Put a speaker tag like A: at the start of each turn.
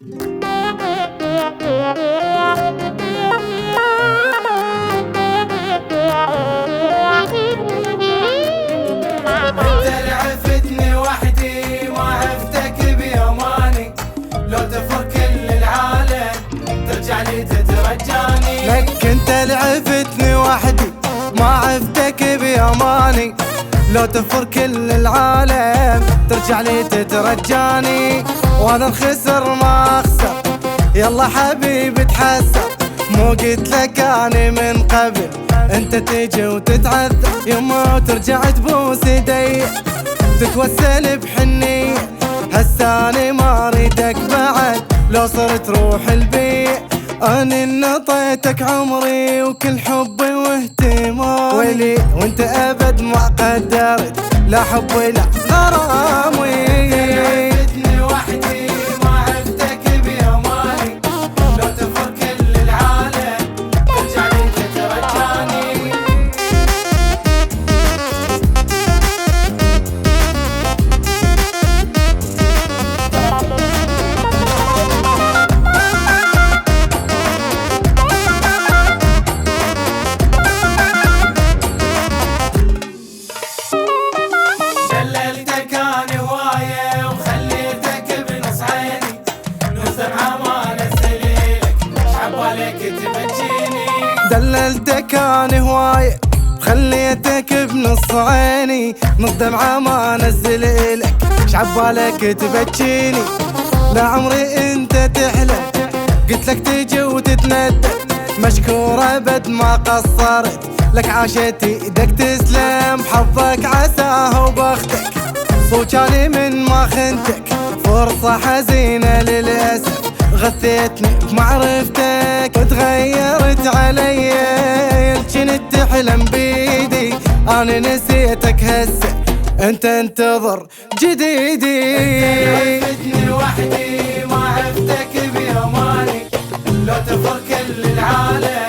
A: عفتني وحدي ما عفتك بيماني، لو تفر كل العالم ترجع لي تترجاني.
B: لك انت اللي عفتني وحدي ما عفتك بيماني، لو تفر كل العالم ترجع لي تترجاني. وانا الخسر ما اخسر يلا حبيبي تحسر، مو قلت لك اني من قبل انت تيجي وتتعذر، يما وترجع تبوس يدي تتوسل بحنية. هساني ما اريدك بعد لو صرت روح البيع، اني نطيتك عمري وكل حبي واهتمامي، ويلي وانت ابد ما قدرت لا حب ولا غرامي.
A: عفتني وحدي ما عفتك بيماني، لو تفر كل العالم ترجع لي تترجاني. دللتك انا هوايه وخليتك بنص عيني، نص دمعه ما نزليلك شعبالك تبجيني.
B: دللتك انا هوايه خليتك بنص عيني، نص دمعه ما انزل الك شعبالك تبجيني. لا عمري انت تحلم قلت لك تجي وتتندى، مشكور ابد ما قصرت لك عاشت ايدك تسلم، حظك عساه وبختك صوتاني من ما خنتك، فرصة حزينة للأسف غثيتني بمعرفتك وتغيرت علي، كنت تحلم بيدي انا نسيتك هسه انت انتظر جديدي.
A: عفتني وحدي ما عفتك بيماني، لو تفر كل العالم